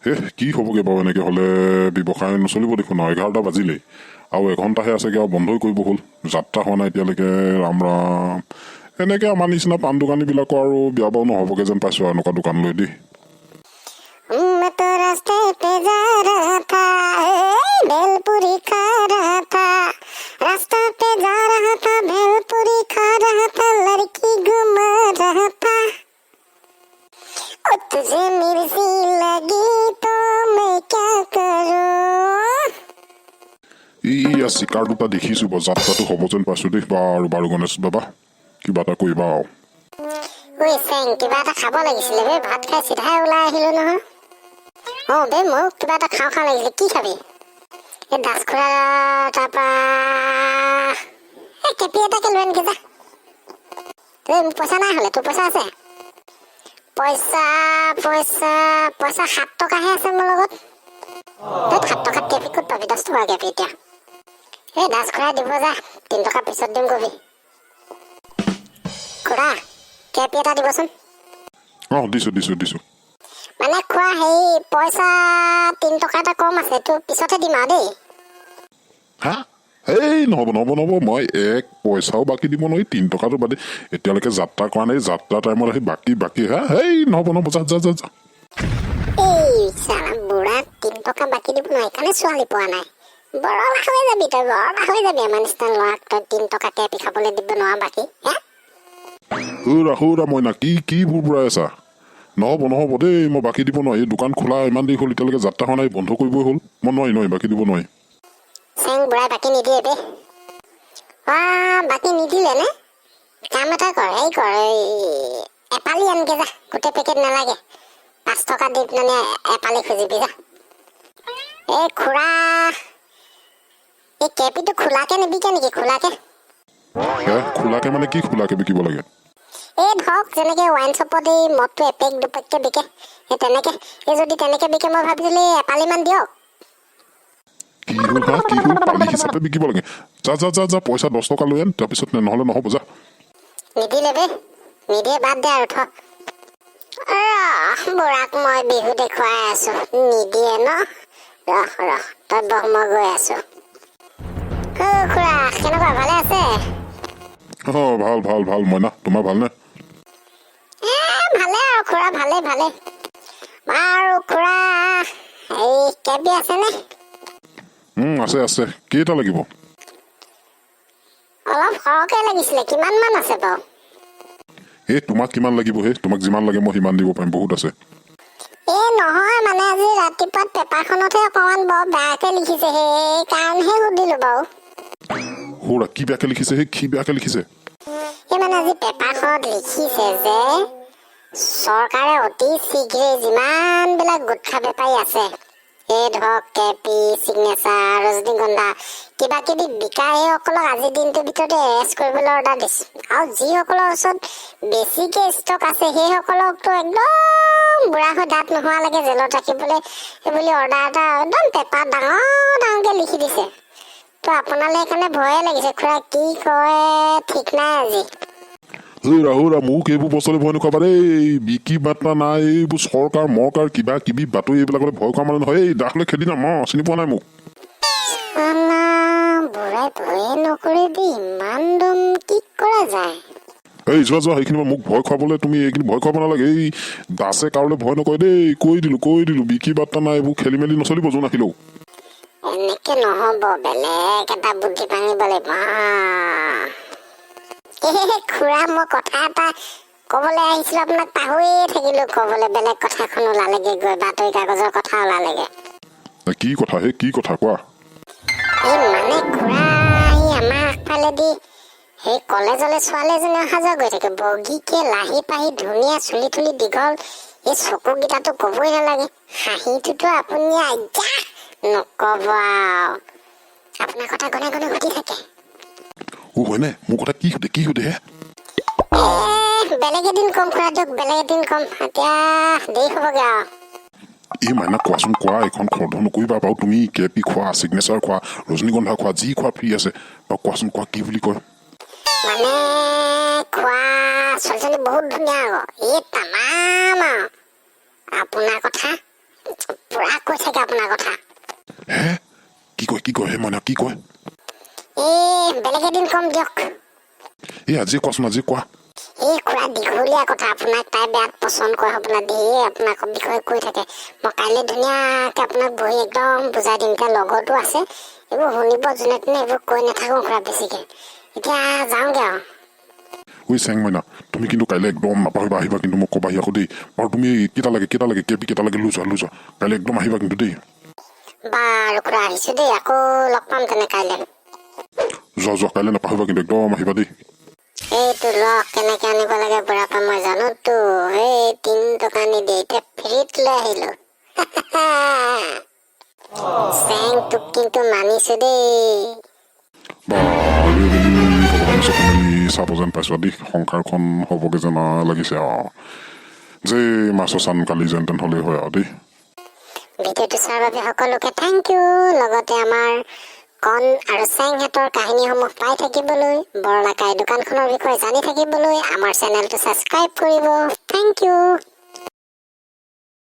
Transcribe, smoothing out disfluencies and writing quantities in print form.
হে কি হ'বগে বাৰু এনেকে হ'লে ব্যৱসায় নচলিব দেখোন। 11টা বাজিলেই আৰু এঘণ্টাহে আছেগে আৰু বন্ধই কৰিব হ'ল। যাত্ৰা হোৱা নাই এতিয়ালৈকে। ৰাম ৰাম, এনেকে আমাৰ নিচিনা পাণ দোকানীবিলাকৰ আৰু বিয়া বাৰু নহ'বগে যেন পাইছো আৰু এনেকুৱা দোকান লৈ দেই। मैं तो रास्ते पे जा रहा था, भेलपुरी खा रहा था, रास्ता पे जा रहा था, भेलपुरी खा रहा था, लड़की घुमा रहा था, और तुझे मिर्ची लगी तो मैं क्या करूं। ইয়া চিকাৰ দুটা দেখিছো বাৰু, যাত্ৰাটো হ'ব যেন পাইছো দেই। বাৰু বাৰু গণেশ বাবা, কিবা এটা কৰিবা আৰু। ঐ চেং, কিবা এটা খাব লাগিছিলে বে। ভাত খাই চিধাই ওলাই আহিলো নহয়। বে মোক কিবা এটা খাওঁ খাওঁ লাগিছিলে। কি খাবি? এই দাসখোৰা তাৰপৰা কেপি এটাকে লৈ আনকে যা। মোৰ পইচা নাই হ'লে, তোৰ পইচা আছে? পইচা 7 টকাহে আছে মোৰ লগত। 7 টকাত কেপি ক'ত পাবি? 10 টকা কেপি এতিয়া। এই দাসখোৰাই দিব যা, 3 টকা পিছত দিম কবি। খুৰা কেপি এটা দিবচোন। দিছো দিছো দিছো। মানে খোৱা হেৰি পইচা 3 টকা এটা কম আছে, তোৰ পিছতহে দিম আৰু দেই। হা? এই নহ'ব নহ'ব নহ'ব, মই 1 পইচাও বাকী দিব নোৱাৰি। 3 টকাটো বাদে, এতিয়ালৈকে যাত্ৰা কৰা নাই। যাত্ৰা টাইমত আহি বাকী হা? এই নহ'ব নহ'ব, যা যা যা যা। এই চালা বুঢ়া 3 টকা বাকী দিব নোৱাৰি কাৰণে ছোৱালী পোৱা নাই। বৰলা হৈ যাবি তই, বৰলা হৈ যাবি। আমাৰ নিচিনা ল'ৰাক তই 3 টকা কেপি খাবলৈ দিব নোৱাৰ বাকী। সৌৰা মইনা, কি বুৰবুৰাই আছা? নহ'ব নহ'ব দেই, মই বাকী দিব নোৱাৰি। এই দোকান খোলা ইমান দেৰি হ'ল, এতিয়ালৈকে যাত্ৰা হোৱা নাই, বন্ধ কৰিবই হ'ল। মই নোৱাৰি বাকী দিব নোৱাৰি। চেং বুঢ়াই বাকী নিদিয়ে বে। বাকী নিদিলে নে? কাম এটা কৰ, এই এপালি আনকে যা, গোটেই পেকেট নালাগে। 5 টকা দি মানে এপালি খুজিবি যা। এই খুৰা, এই কেপিটো খোলাকে নিবিকে নেকি? খোলাকে খোলাকে মানে কি খোলাকে বিকিব লাগে? এই ধৰক যেনেকে ৱাইন শ্বপত এই মদটো এপেক দুপেককে বিকে, সেই তেনেকে। এই যদি তেনেকে বিকে, মই ভাবিছিলো এপালিমান দিয়ক। কি হ'ল হা? কি হ'ল? পালি হিচাপে বিকিব লাগে? যা যা যা যা, পইচা 10 টকা লৈ আন, তাৰপিছত নহ'লে নহ'ব, যা। নিদিলে বে, নিদিয়ে বাদ দে আৰু থ। বুঢ়াক মই বিহু দেখুৱাই আছো, নিদিয়ে ন। ৰহ তই বহ, মই গৈ আছো। খুৰা কেনেকুৱা, ভালে আছে? ভাল মইনা, তোমাৰ ভালনে? ভালে আৰু খুৰা, ভালে বাৰু। খুৰা এই কেবি আছে নে? আছে। কেইটা লাগিব? অলপ সৰহকে লাগিছিলে। কিমান মান আছে বাৰু? তোমাক কিমান লাগিব? তোমাক যিমান লাগে মই সিমান দিব পাৰিম, বহুত আছে। নহয় মানে আজি ৰাতিপুৱা পেপাৰখনতহে অকমান বৰ বেয়াকে লিখিছে, সেইকাৰণেহে সুধিলো বাৰু। সৌৰা কি বেয়াকে লিখিছে? কি বেয়াকে লিখিছে? মানে আজি পেপাৰখনত লিখিছে যে চৰকাৰে অতি শীঘ্ৰে যিমানবিলাক গুটখা বেপাৰী আছে, এই ধৰক কেপি, চিগনেচাৰ, ৰজনীগন্ধা কিবা কিবি বিকা, সেইসকলক আজিৰ দিনটোৰ ভিতৰতে এৰেষ্ট কৰিবলৈ অৰ্ডাৰ দিছে। আৰু যিসকলৰ ওচৰত বেছিকে ষ্টক আছে, সেইসকলকতো একদম বুঢ়া হৈ দাঁত নোহোৱালৈকে জেলত ৰাখিবলৈ বুলি অৰ্ডাৰ এটা একদম পেপাৰ ডাঙৰকে লিখি দিছে। তো আপোনালৈ সেইকাৰণে ভয়ে লাগিছে। খুৰা কি কয় ঠিক নাই আজি। সৌৰা মোক এইবোৰ বস্তুলৈ ভয় নকৰাবা দেই। বিকি বাৰ্তা নাই, এইবোৰ চৰকাৰ মৰকাৰ কিবা কিবি বাতৰি, এইবিলাকলৈ ভয় কৰা মানে নহয়। এই দাসলৈ খেদি যাম, চিনি পোৱা নাই মোক। বুঢ়াই ভয়ে নকৰিবি, ইমান দম কি কৰা যায়। এই যোৱা সেইখিনি মোক ভয় খুৱাবলৈ, তুমি এইখিনি ভয় খুৱাব নালাগে। এই দাসে কাৰোলৈ ভয় নকৰে দেই। কৈ দিলো বিকি বাৰ্তা নাই, এইবোৰ খেলি মেলি নচলিব যোন আহিলেও। এনেকে নহব, বেলেগ এটা বুদ্ধি ভাঙিব লাগিব। খুৰা মই কথা এটা কবলৈ আহিছিলো, আপোনাক পাহৰিয়ে থাকিলো কবলৈ। বেলেগ কথাখন ওলালেগে গৈ, বাতৰি কাগজৰ কথা ওলালেগে। কি কথা কোৱা? মানে খুৰা, আমাৰ আগফালেদি সেই কলেজলৈ ছোৱালী এজনী অহা যোৱা গৈ থাকে, বগীকে লাহি পাহি, ধুনীয়া, চুলি তুলি দীঘল। এই চকুকেইটাতো কবই নালাগে, হাঁহিটোতো আপুনি আজ্ঞা নকব আৰু। আপোনাৰ কথা ঘনে সুধি থাকে। হয়নে? মোৰ কথা কি সুধে হে? বেলেগ এদিন কম খুৰা, দিয়ক বেলেগ এদিন কম, এতিয়া দেৰি হবগে আৰু। এই মাইনা কোৱাচোন, কোৱা। এইখন খৰধৰ নকৰিবা বাৰু। তুমি কেপি খোৱা, চিগনেচাৰ খোৱা, ৰজনীগন্ধা খোৱা, যি খোৱা ফ্ৰী আছে বাৰু। কোৱাচোন, কোৱা কি বুলি কয়? মানে খোৱা ছোৱালীজনী বহুত ধুনীয়া আকৌ, এই তামাম আৰু আপোনাৰ কথা পুৰা কৈ থাকে আপোনাৰ কথা। হে কি কয় হে মইনা কি কয়? বেলেগ এদিন কম দিয়ক। আজি কোৱাচোন, আজি কোৱা। খুৰা দীঘলীয়া কথা, আপোনাক তাই বেয়াত পচন্দ কৰে হ'বলা, ধেৰ আপোনাক বিষয়ে কৈ থাকে। মই কাইলৈ ধুনীয়াকে আপোনাক বহি একদম বুজাই দিম। এতিয়া লগতো আছে, এইবোৰ শুনিব যোনে তোনে, এইবোৰ কৈ নাথাকো খুৰা বেছিকে। এতিয়া যাওঁগে আৰু। চেং মইনা, তুমি কিন্তু কাইলৈ একদম নাপাহৰিবা, আহিবা কিন্তু মোক ক'বাহি আকৌ দেই। বাৰু তুমি কেইটা লাগে কেপি কেইটা লাগে লৈ যোৱা। কাইলৈ একদম আহিবা কিন্তু দেই। বাৰু খুৰা আহিছো দেই, আকৌ লগ পাম তেনে কাইলৈ। যোৱা কাইলৈ নাপাহৰিবা কিন্তু একদম আহিবা দেই। এইটো লগ কেনেকে আনিব লাগে বুঢ়াপা মই জানোতো। 3 টকা নিদিয়ে, এতিয়া ফ্ৰীত লৈ আহিলো। চেং তোক কিন্তু মানিছো দেই। ভগৱানে চকু মেলি চাব যেন পাইছো দেই। সংসাৰখন হ'বগে যেন লাগিছে আৰু যে মাছৰ চান কালি যেন তেন হলেই হয় আৰু দেই। ভিডিঅ'টো চোৱাৰ বাবে সকলোকে থেংক ইউ। লগতে আমাৰ কণ আৰু চেংহেতৰ কাহিনীসমূহ পাই থাকিবলৈ, বৰলাকাই দোকানখনৰ বিষয়ে জানি থাকিবলৈ আমাৰ চেনেলটো ছাবস্ক্ৰাইব কৰিব। Thank U.